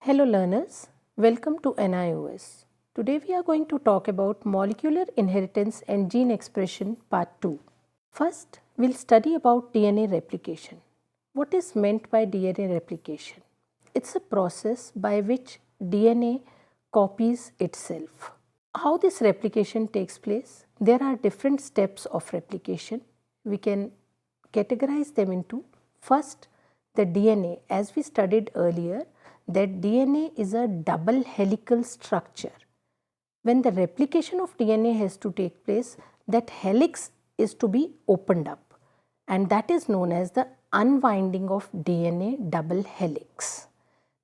Hello learners, welcome to NIOS. Today we are going to talk about molecular inheritance and gene expression part 2. First, we'll study about DNA replication. What is meant by DNA replication? It's a process by which DNA copies itself. How this replication takes place? There are different steps of replication. We can categorize them into first the DNA. As we studied earlier, that DNA is a double helical structure. When the replication of DNA has to take place, that helix is to be opened up, and that is known as the unwinding of DNA double helix.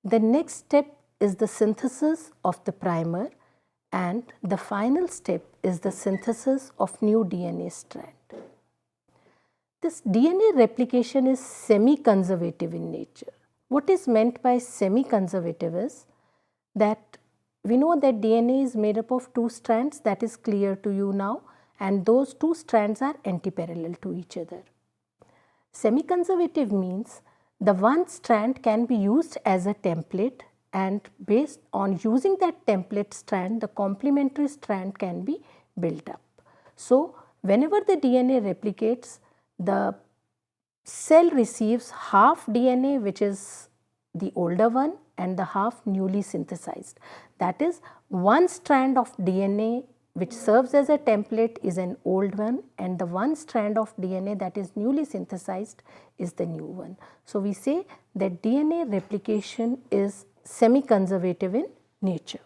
The next step is the synthesis of the primer, and the final step is the synthesis of new DNA strand. This DNA replication is semi-conservative in nature. What is meant by semi-conservative is that we know that DNA is made up of two strands, that is clear to you now, and those two strands are antiparallel to each other. Semi-conservative means the one strand can be used as a template, and based on using that template strand, the complementary strand can be built up. So, whenever the DNA replicates, the cell receives half DNA, which is the older one, and the half newly synthesized. That is, one strand of DNA which serves as a template is an old one, and the one strand of DNA that is newly synthesized is the new one. So, we say that DNA replication is semi-conservative in nature.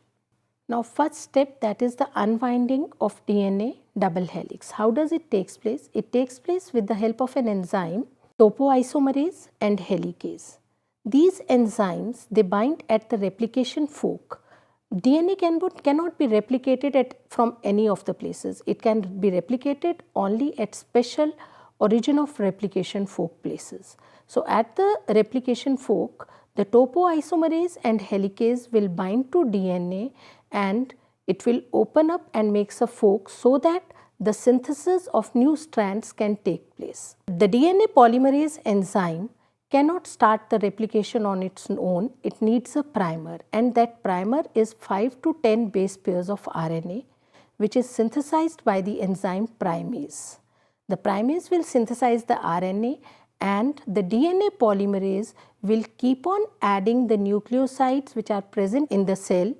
Now, first step, that is the unwinding of DNA double helix. How does it take place? It takes place with the help of an enzyme, topoisomerase and helicase. These enzymes, they bind at the replication fork. DNA cannot be replicated from any of the places. It can be replicated only at special origin of replication fork places. So, at the replication fork, the topoisomerase and helicase will bind to DNA, and it will open up and makes a fork so that the synthesis of new strands can take place. The DNA polymerase enzyme cannot start the replication on its own. It needs a primer, and that primer is 5 to 10 base pairs of RNA, which is synthesized by the enzyme primase. The primase will synthesize the RNA, and the DNA polymerase will keep on adding the nucleosides which are present in the cell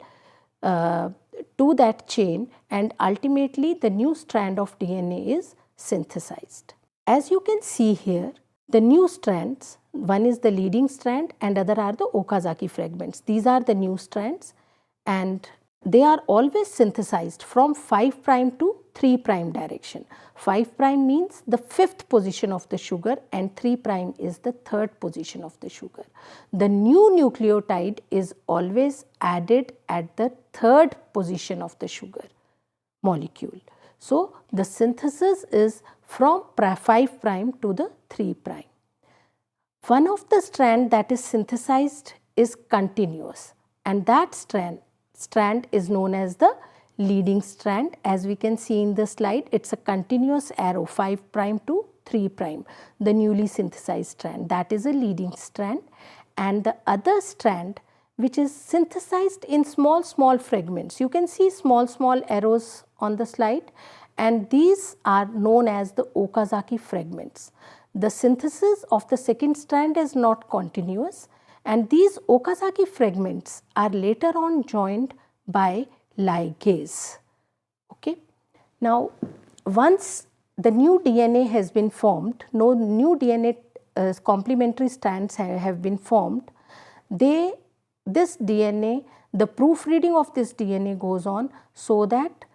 to that chain, and ultimately the new strand of DNA is synthesized. As you can see here, the new strands, one is the leading strand and other are the Okazaki fragments. These are the new strands, and they are always synthesized from 5' to 3' direction. 5' means the 5th position of the sugar, and 3' is the 3rd position of the sugar. The new nucleotide is always added at the 3rd position of the sugar molecule. So, the synthesis is from 5' to the 3'. One of the strand that is synthesized is continuous, and that strand is known as the leading strand. As we can see in the slide, it is a continuous arrow 5' to 3', the newly synthesized strand, that is a leading strand, and the other strand which is synthesized in small fragments. You can see small arrows on the slide, and these are known as the Okazaki fragments. The synthesis of the second strand is not continuous, and these Okazaki fragments are later on joined by ligase. Okay. Now, once the new DNA has been formed, no new DNA complementary strands have been formed, this DNA, the proofreading of this DNA goes on so that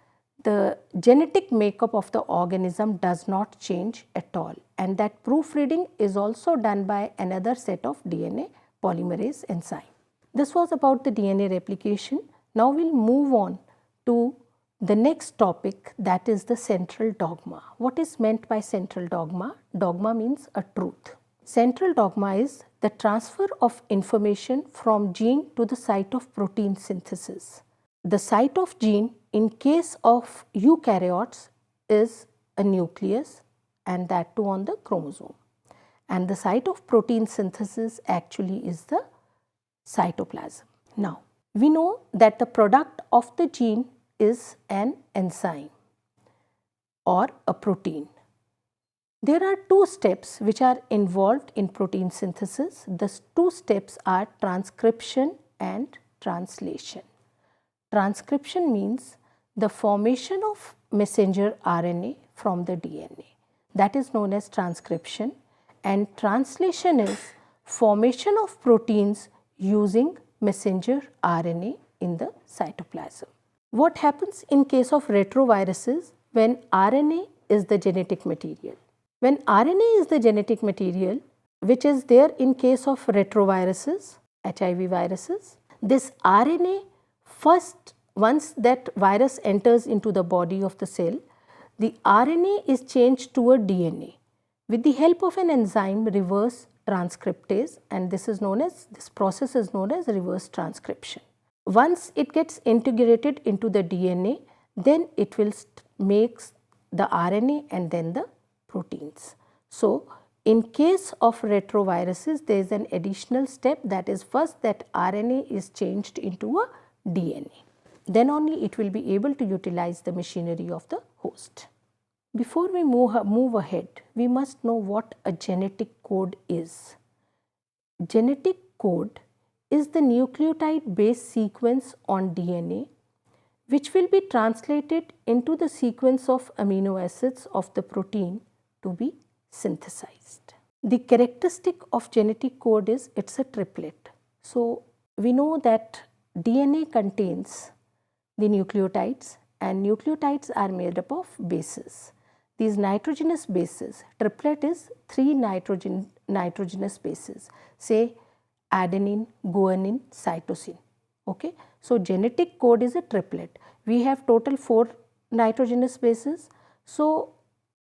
the genetic makeup of the organism does not change at all, and that proofreading is also done by another set of DNA polymerase enzyme. This was about the DNA replication. Now we will move on to the next topic, that is the central dogma. What is meant by central dogma? Dogma means a truth. Central dogma is the transfer of information from gene to the site of protein synthesis. The site of gene in case of eukaryotes is a nucleus, and that too on the chromosome, and the site of protein synthesis actually is the cytoplasm. Now, we know that the product of the gene is an enzyme or a protein. There are two steps which are involved in protein synthesis. The two steps are transcription and translation. Transcription means the formation of messenger RNA from the DNA. That is known as transcription, and translation is formation of proteins using messenger RNA in the cytoplasm. What happens in case of retroviruses when RNA is the genetic material? When RNA is the genetic material, which is there in case of retroviruses, HIV viruses, this RNA first, once that virus enters into the body of the cell, the RNA is changed to a DNA with the help of an enzyme reverse transcriptase, and this process is known as reverse transcription. Once it gets integrated into the DNA, then it will make the RNA and then the proteins. So, in case of retroviruses, there is an additional step, that is first that RNA is changed into a DNA. Then only it will be able to utilize the machinery of the host. Before we move ahead, we must know what a genetic code is. Genetic code is the nucleotide base sequence on DNA which will be translated into the sequence of amino acids of the protein to be synthesized. The characteristic of genetic code is it's a triplet. So, we know that DNA contains the nucleotides, and nucleotides are made up of bases. These nitrogenous bases, triplet is 3 nitrogenous bases, say adenine, guanine, cytosine. Okay. So, genetic code is a triplet. We have total 4 nitrogenous bases. So,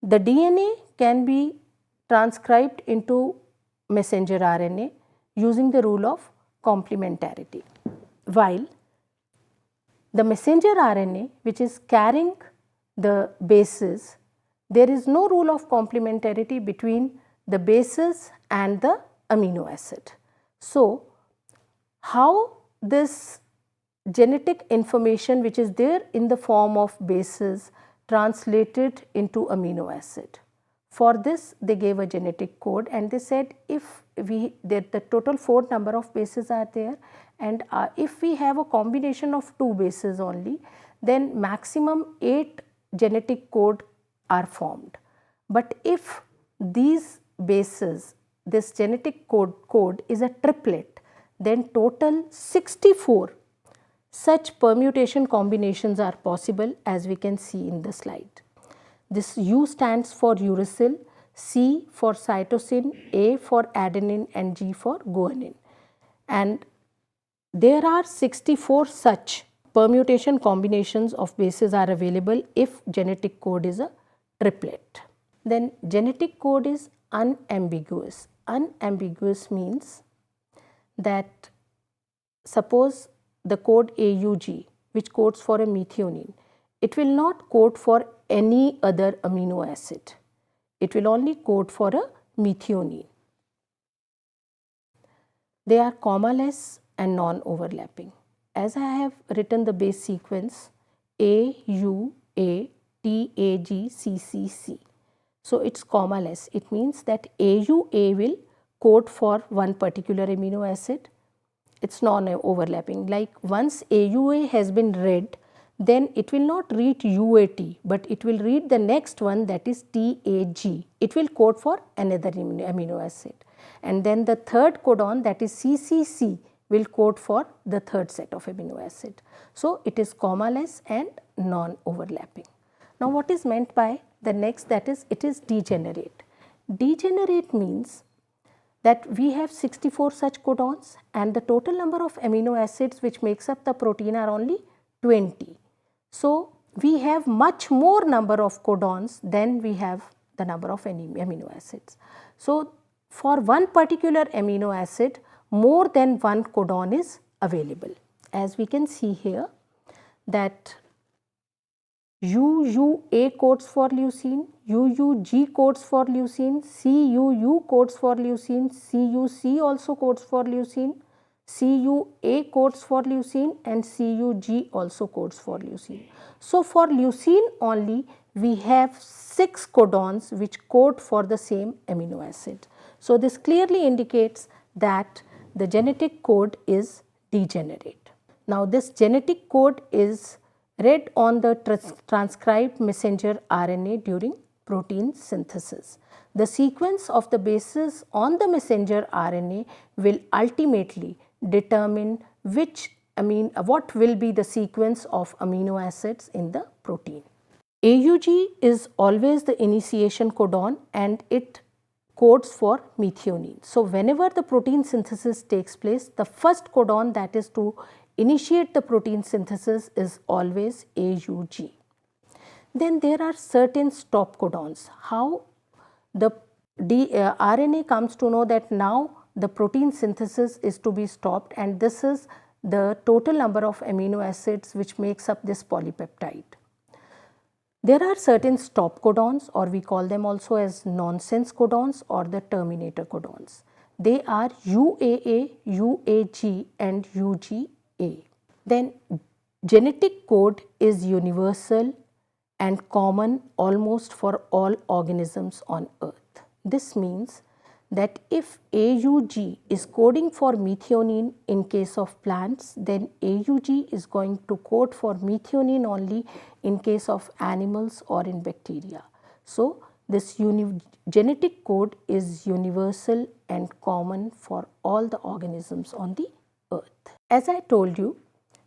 the DNA can be transcribed into messenger RNA using the rule of complementarity, while the messenger RNA, which is carrying the bases, there is no rule of complementarity between the bases and the amino acid. So, how this genetic information which is there in the form of bases translated into amino acid? For this, they gave a genetic code, and they said if the total 4 number of bases are there, and if we have a combination of 2 bases only, then maximum 8 genetic code are formed. But if these bases, this genetic code is a triplet, then total 64 such permutation combinations are possible, as we can see in the slide. This U stands for uracil, C for cytosine, A for adenine, and G for guanine. And there are 64 such permutation combinations of bases are available if genetic code is a triplet. Then genetic code is unambiguous. Unambiguous means that suppose the code AUG, which codes for a methionine, it will not code for any other amino acid. It will only code for a methionine. They are commaless and non-overlapping. As I have written the base sequence AUA TAGCCC. So, it is commaless. It means that AUA will code for one particular amino acid. It is non-overlapping. Like once AUA has been read, then it will not read UAT, but it will read the next one, that is TAG. It will code for another amino acid. And then the third codon, that is CCC, will code for the third set of amino acid. So, it is commaless and non-overlapping. Now, what is meant by the next, that is it is degenerate. Degenerate means that we have 64 such codons, and the total number of amino acids which makes up the protein are only 20. So, we have much more number of codons than we have the number of amino acids. So, for one particular amino acid, more than one codon is available. As we can see here, that UUA codes for leucine, UUG codes for leucine, CUU codes for leucine, CUC also codes for leucine. CUA codes for leucine and CUG also codes for leucine. So for leucine only we have 6 codons which code for the same amino acid. So this clearly indicates that the genetic code is degenerate. Now this genetic code is read on the transcribed messenger RNA during protein synthesis. The sequence of the bases on the messenger RNA will ultimately determine what will be the sequence of amino acids in the protein. AUG is always the initiation codon and it codes for methionine. So whenever the protein synthesis takes place, the first codon that is to initiate the protein synthesis is always AUG. Then there are certain stop codons. How the RNA comes to know that now the protein synthesis is to be stopped, and this is the total number of amino acids which makes up this polypeptide. There are certain stop codons, or we call them also as nonsense codons or the terminator codons. They are UAA, UAG and UGA. Then genetic code is universal and common almost for all organisms on earth. This means that if AUG is coding for methionine in case of plants, then AUG is going to code for methionine only in case of animals or in bacteria. So this genetic code is universal and common for all the organisms on the earth. As I told you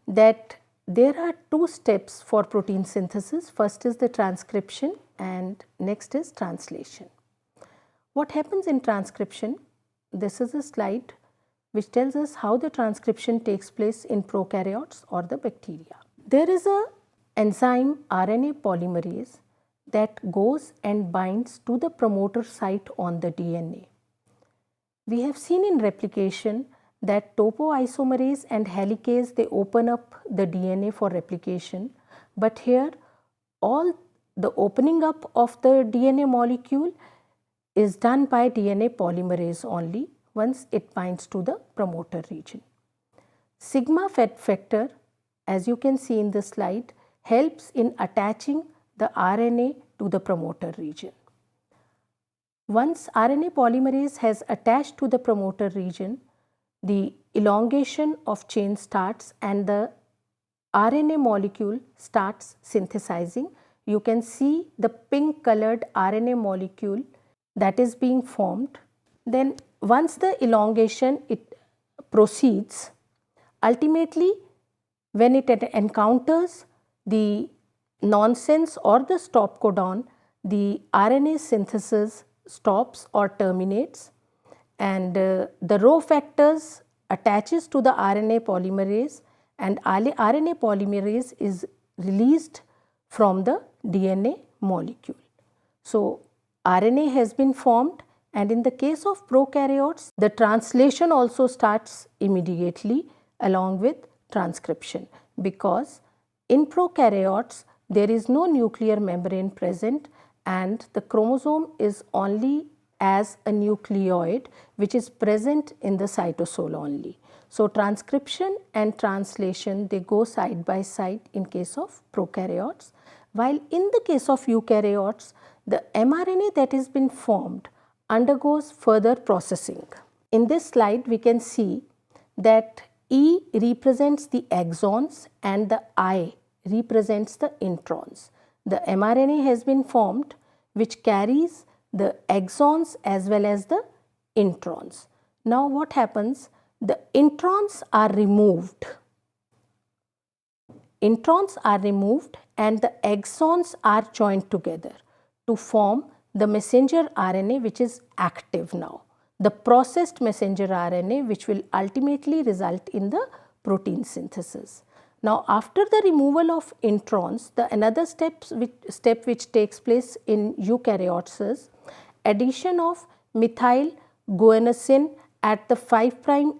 that there are 2 steps for protein synthesis. First is the transcription and next is translation. What happens in transcription? This is a slide which tells us how the transcription takes place in prokaryotes or the bacteria. There is a enzyme RNA polymerase that goes and binds to the promoter site on the DNA. We have seen in replication that topoisomerase and helicase, they open up the DNA for replication, but here all the opening up of the DNA molecule is done by DNA polymerase only once it binds to the promoter region. Sigma factor, as you can see in the slide, helps in attaching the RNA to the promoter region. Once RNA polymerase has attached to the promoter region, the elongation of chain starts and the RNA molecule starts synthesizing. You can see the pink colored RNA molecule that is being formed. Then once the elongation proceeds, ultimately when it encounters the nonsense or the stop codon, the RNA synthesis stops or terminates, and the rho factors attaches to the RNA polymerase, and RNA polymerase is released from the DNA molecule. So RNA has been formed, and in the case of prokaryotes, the translation also starts immediately along with transcription, because in prokaryotes there is no nuclear membrane present and the chromosome is only as a nucleoid which is present in the cytosol only. So transcription and translation, they go side by side in case of prokaryotes, while in the case of eukaryotes, the mRNA that has been formed undergoes further processing. In this slide, we can see that E represents the exons and the I represents the introns. The mRNA has been formed which carries the exons as well as the introns. Now what happens? The introns are removed. Introns are removed and the exons are joined together to form the messenger RNA which is active now, the processed messenger RNA which will ultimately result in the protein synthesis. Now after the removal of introns, the another step which takes place in eukaryotes is addition of methyl guanosine at the 5'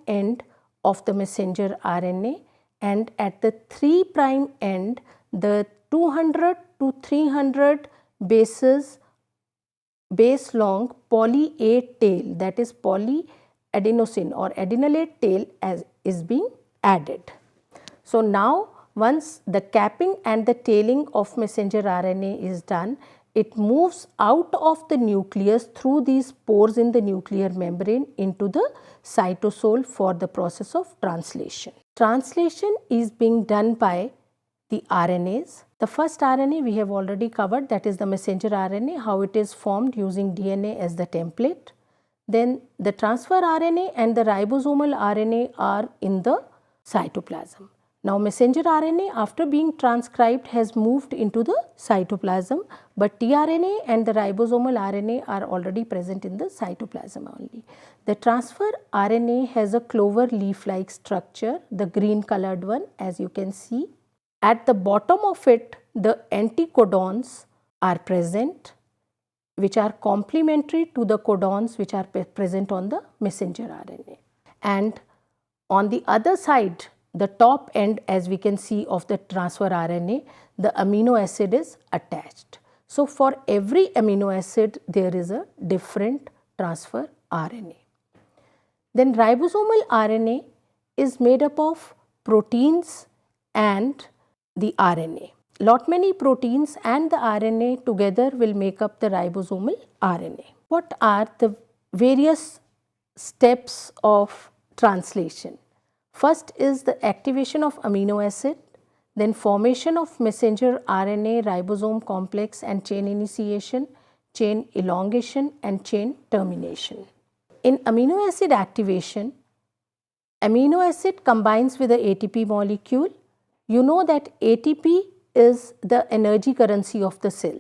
end of the messenger RNA, and at the 3' end the 200 to 300 base long poly A tail, that is poly adenosine or adenylate tail is being added. So now once the capping and the tailing of messenger RNA is done, it moves out of the nucleus through these pores in the nuclear membrane into the cytosol for the process of translation. Translation is being done by the RNAs. The first RNA we have already covered, that is the messenger RNA, how it is formed using DNA as the template. Then the transfer RNA and the ribosomal RNA are in the cytoplasm. Now messenger RNA after being transcribed has moved into the cytoplasm, but tRNA and the ribosomal RNA are already present in the cytoplasm only. The transfer RNA has a clover leaf-like structure, the green colored one, as you can see. At the bottom of it, the anticodons are present, which are complementary to the codons which are present on the messenger RNA. And on the other side, the top end, as we can see, of the transfer RNA, the amino acid is attached. So for every amino acid, there is a different transfer RNA. Then ribosomal RNA is made up of proteins and the RNA. Lot many proteins and the RNA together will make up the ribosomal RNA. What are the various steps of translation? First is the activation of amino acid, then formation of messenger RNA ribosome complex and chain initiation, chain elongation and chain termination. In amino acid activation, amino acid combines with the ATP molecule. You know that ATP is the energy currency of the cell.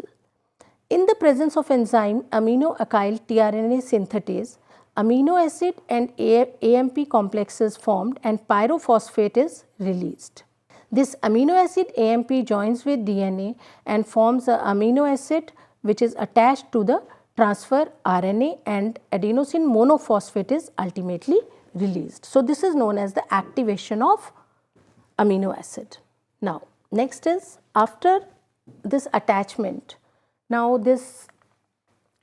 In the presence of enzyme amino-acyl tRNA synthetase, amino acid and AMP complex is formed and pyrophosphate is released. This amino acid AMP joins with DNA and forms an amino acid which is attached to the transfer RNA, and adenosine monophosphate is ultimately released. So this is known as the activation of amino acid. Now next is after this attachment. Now this,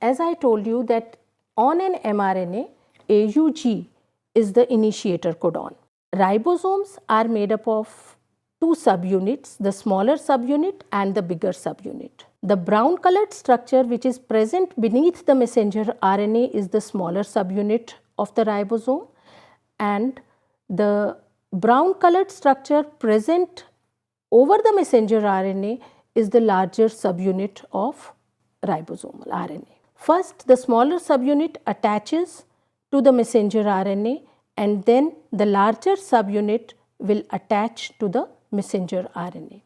as I told you, that on an mRNA, AUG is the initiator codon. Ribosomes are made up of two subunits, the smaller subunit and the bigger subunit. The brown colored structure which is present beneath the messenger RNA is the smaller subunit of the ribosome, and the brown colored structure present over the messenger RNA is the larger subunit of ribosomal RNA. First, the smaller subunit attaches to the messenger RNA, and then the larger subunit will attach to the messenger RNA.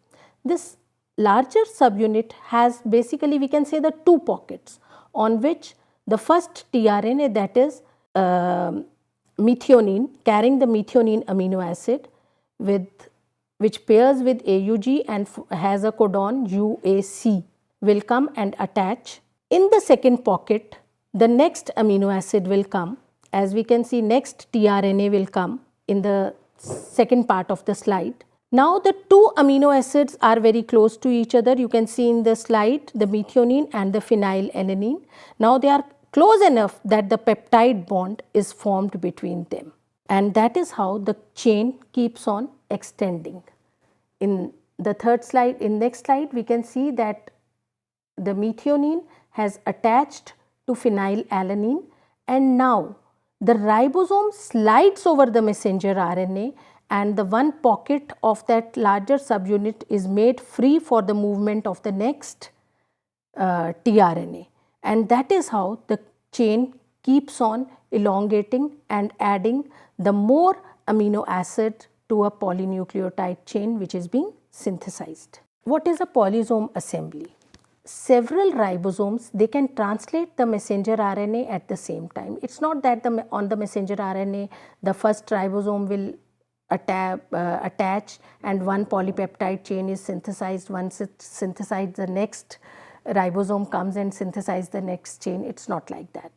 This larger subunit has basically, we can say, the two pockets on which the first tRNA, that is methionine, carrying the methionine amino acid which pairs with AUG and has a codon UAC, will come and attach. In the second pocket, the next amino acid will come. As we can see, next tRNA will come in the second part of the slide. Now the two amino acids are very close to each other. You can see in the slide the methionine and the phenylalanine. Now they are close enough that the peptide bond is formed between them, and that is how the chain keeps on extending. In the third slide, in next slide, we can see that the methionine has attached to phenylalanine, and now the ribosome slides over the messenger RNA, and the one pocket of that larger subunit is made free for the movement of the next tRNA, and that is how the chain keeps on elongating and adding the more amino acid to a polynucleotide chain which is being synthesized. What is a polysome assembly? Several ribosomes, they can translate the messenger RNA at the same time. It's not that on the messenger RNA the first ribosome will attach and one polypeptide chain is synthesized. Once it's synthesized, the next ribosome comes and synthesizes the next chain. It's not like that.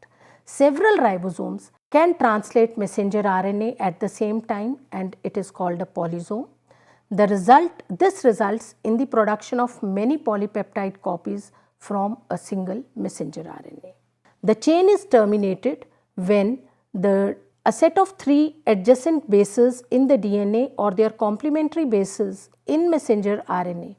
Several ribosomes can translate messenger RNA at the same time, and it is called a polysome. This results in the production of many polypeptide copies from a single messenger RNA. The chain is terminated when the a set of 3 adjacent bases in the DNA or their complementary bases in messenger RNA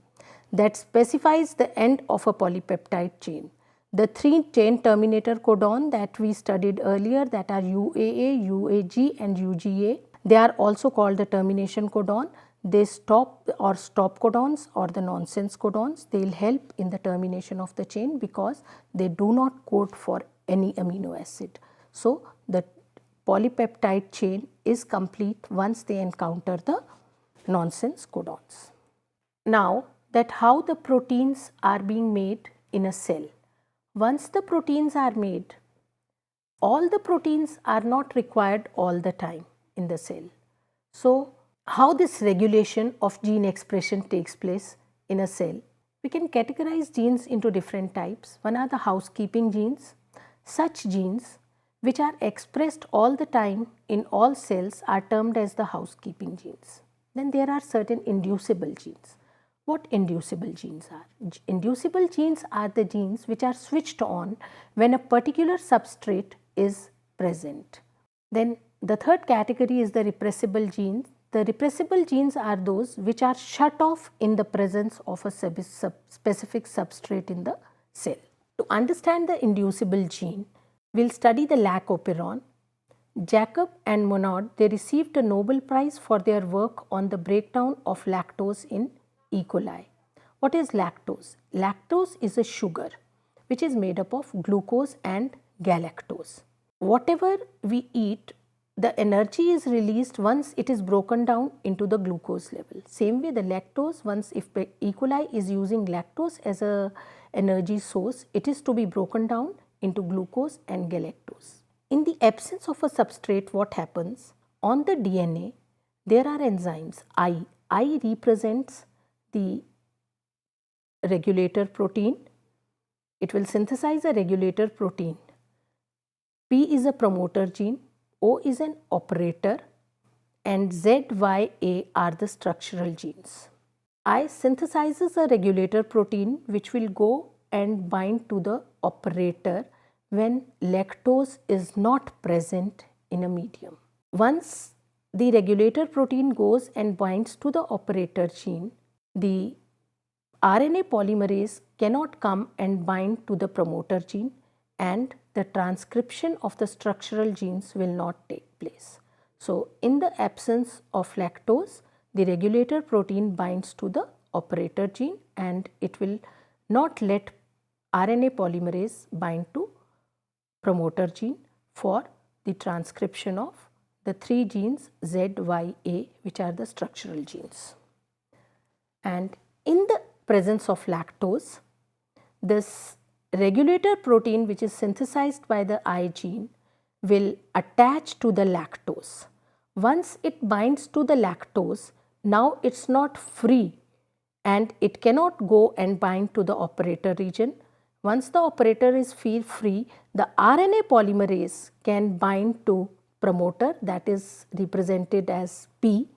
that specifies the end of a polypeptide chain. The 3 chain terminator codon that we studied earlier, that are UAA, UAG and UGA, they are also called the termination codon. They stop codons or the nonsense codons. They will help in the termination of the chain because they do not code for any amino acid. So, the polypeptide chain is complete once they encounter the nonsense codons. Now, that how the proteins are being made in a cell. Once the proteins are made, all the proteins are not required all the time in the cell. So, how this regulation of gene expression takes place in a cell? We can categorize genes into different types. One are the housekeeping genes. Such genes which are expressed all the time in all cells are termed as the housekeeping genes. Then there are certain inducible genes. What inducible genes are? Inducible genes are the genes which are switched on when a particular substrate is present. Then the third category is the repressible genes. The repressible genes are those which are shut off in the presence of a specific substrate in the cell. To understand the inducible gene, we will study the lac operon. Jacob and Monod, they received a Nobel Prize for their work on the breakdown of lactose in E. coli. What is lactose? Lactose is a sugar which is made up of glucose and galactose. Whatever we eat, the energy is released once it is broken down into the glucose level. Same way the lactose, once if E. coli is using lactose as a energy source, it is to be broken down into glucose and galactose. In the absence of a substrate, what happens? On the DNA, there are enzymes. I represents the regulator protein. It will synthesize a regulator protein. P is a promoter gene, O is an operator, and Z, Y, A are the structural genes. I synthesizes a regulator protein which will go and bind to the operator when lactose is not present in a medium. Once the regulator protein goes and binds to the operator gene, the RNA polymerase cannot come and bind to the promoter gene, and the transcription of the structural genes will not take place. So, in the absence of lactose, the regulator protein binds to the operator gene and it will not let RNA polymerase bind to promoter gene for the transcription of the 3 genes Z, Y, A, which are the structural genes. And in the presence of lactose, this regulator protein which is synthesized by the I gene will attach to the lactose. Once it binds to the lactose, now it is not free and it cannot go and bind to the operator region. Once the operator is free, the RNA polymerase can bind to promoter, that is represented as P.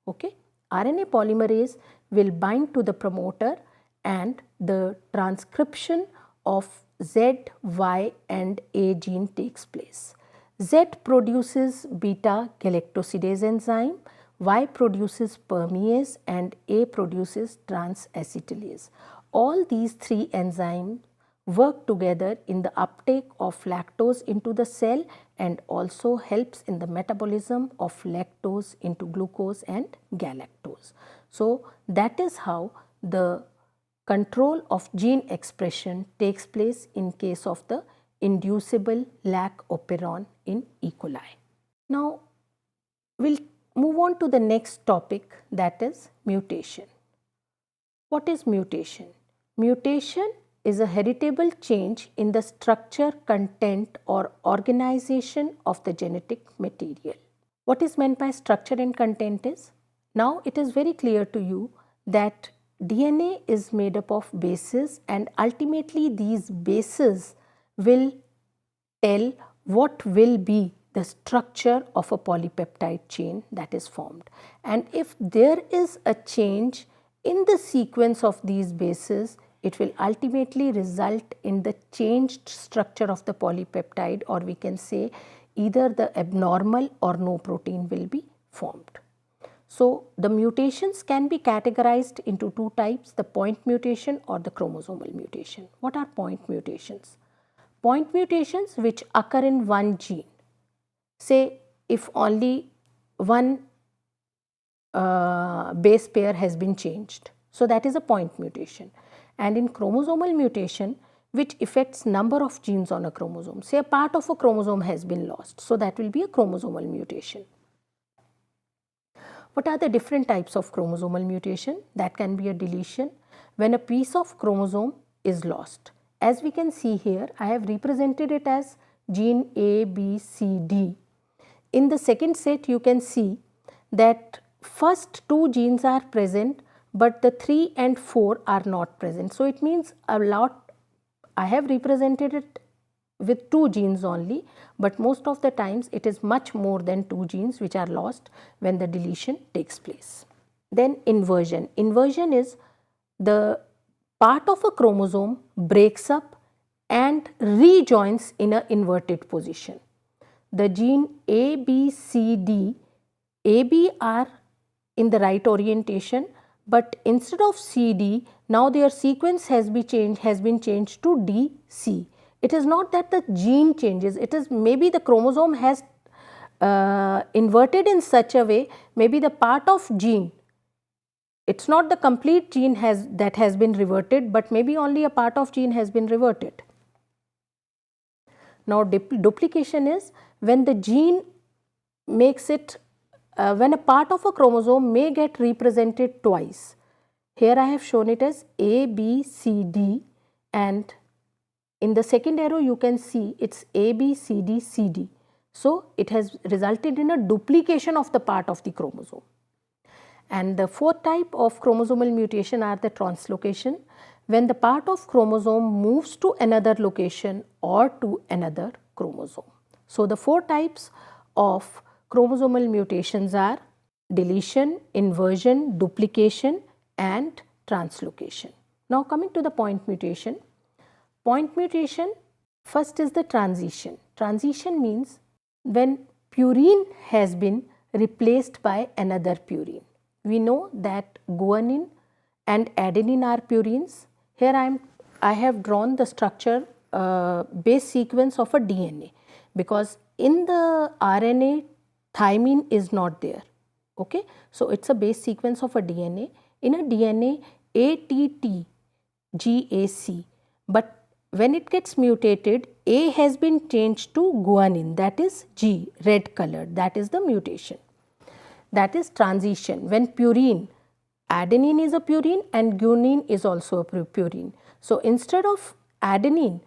Okay? RNA polymerase will bind to the promoter and the transcription of Z, Y and A gene takes place. Z produces beta galactosidase enzyme, Y produces permease and A produces transacetylase. All these 3 enzymes work together in the uptake of lactose into the cell and also helps in the metabolism of lactose into glucose and galactose. So, that is how the control of gene expression takes place in case of the inducible lac operon in E. coli. Now, we will move on to the next topic, that is mutation. What is mutation? Mutation is a heritable change in the structure, content or organization of the genetic material. What is meant by structure and content is? Now it is very clear to you that DNA is made up of bases and ultimately these bases will tell what will be the structure of a polypeptide chain that is formed. And if there is a change in the sequence of these bases, it will ultimately result in the changed structure of the polypeptide, or we can say either the abnormal or no protein will be formed. So the mutations can be categorized into two types, the point mutation or the chromosomal mutation. What are point mutations? Point mutations which occur in one gene. Say if only one base pair has been changed. So that is a point mutation. And in chromosomal mutation, which affects number of genes on a chromosome. Say a part of a chromosome has been lost. So that will be a chromosomal mutation. What are the different types of chromosomal mutation? That can be a deletion when a piece of chromosome is lost. As we can see here, I have represented it as gene A, B, C, D. In the second set, you can see that first two genes are present, but the 3 and 4 are not present. So it means I have represented it with 2 genes only, but most of the times it is much more than 2 genes which are lost when the deletion takes place. Then inversion. Inversion is the part of a chromosome breaks up and rejoins in an inverted position. The gene A, B, C, D, AB are in the right orientation, but instead of CD, now their sequence has been changed to DC. It is not that the gene changes, it is maybe the chromosome has inverted in such a way, maybe the part of gene, it's not the complete gene that has been reverted, but maybe only a part of gene has been reverted. Now duplication is when the gene makes it, when a part of a chromosome may get represented twice. Here I have shown it as A, B, C, D, and in the second arrow you can see it's A, B, C, D, C, D. So it has resulted in a duplication of the part of the chromosome. And the fourth type of chromosomal mutation are the translocation, when the part of chromosome moves to another location or to another chromosome. So the 4 types of chromosomal mutations are deletion, inversion, duplication and translocation. Now coming to the point mutation. Point mutation, first is the transition. Transition means when purine has been replaced by another purine. We know that guanine and adenine are purines. Here I have drawn the structure base sequence of a DNA, because in the RNA thymine is not there. Okay, so it's a base sequence of a DNA. In a DNA, ATT, GAC, but when it gets mutated, A has been changed to guanine, that is G, red colored, that is the mutation. That is transition, when purine, adenine is a purine and guanine is also a purine. So instead of adenine,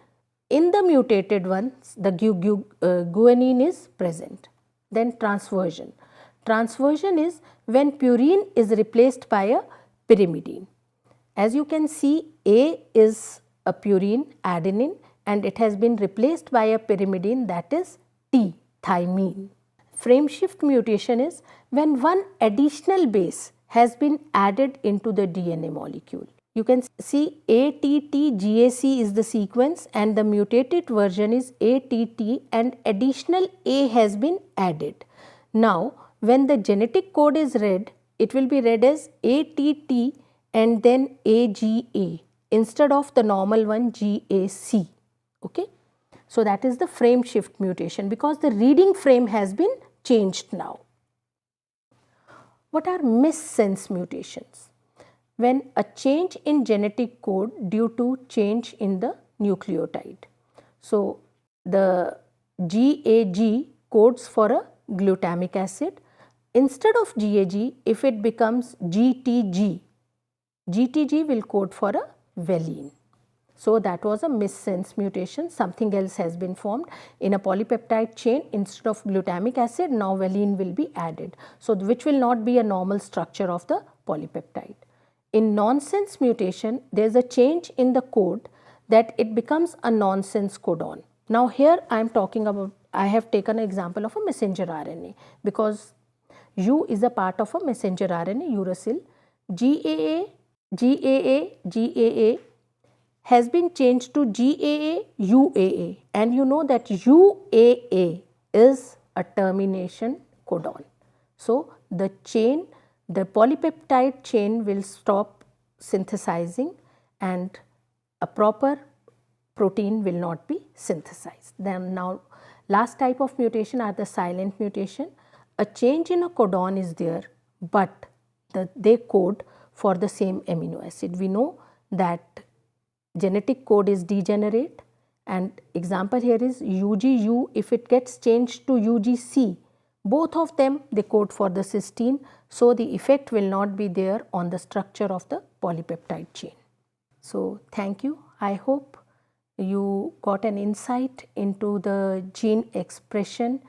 in the mutated ones, the guanine is present. Then transversion. Transversion is when purine is replaced by a pyrimidine. As you can see, A is a purine, adenine, and it has been replaced by a pyrimidine, that is T, thymine. Frame shift mutation is when one additional base has been added into the DNA molecule. You can see ATTGAC is the sequence and the mutated version is ATT and additional A has been added. Now, when the genetic code is read, it will be read as ATT and then AGA instead of the normal one GAC. Okay? So that is the frame shift mutation, because the reading frame has been changed now. What are missense mutations? When a change in genetic code due to change in the nucleotide. So the GAG codes for a glutamic acid. Instead of GAG, if it becomes GTG, GTG will code for a valine. So that was a missense mutation, something else has been formed in a polypeptide chain. Instead of glutamic acid, now valine will be added, so which will not be a normal structure of the polypeptide. In nonsense mutation, there is a change in the code that it becomes a nonsense codon. Now here I am talking about, I have taken an example of a messenger RNA, because U is a part of a messenger RNA, uracil. GAA has been changed to GAA, UAA, and you know that UAA is a termination codon. So, the chain, the polypeptide chain will stop synthesizing and a proper protein will not be synthesized. Then now last type of mutation are the silent mutation. A change in a codon is there, but they code for the same amino acid. We know that genetic code is degenerate, and example here is UGU. If it gets changed to UGC, both of them they code for the cysteine, so the effect will not be there on the structure of the polypeptide chain. So thank you. I hope you got an insight into the gene expression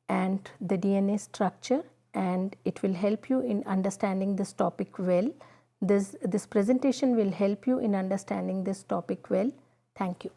and the DNA structure, and it will help you in understanding this topic well. This presentation will help you in understanding this topic well. Thank you.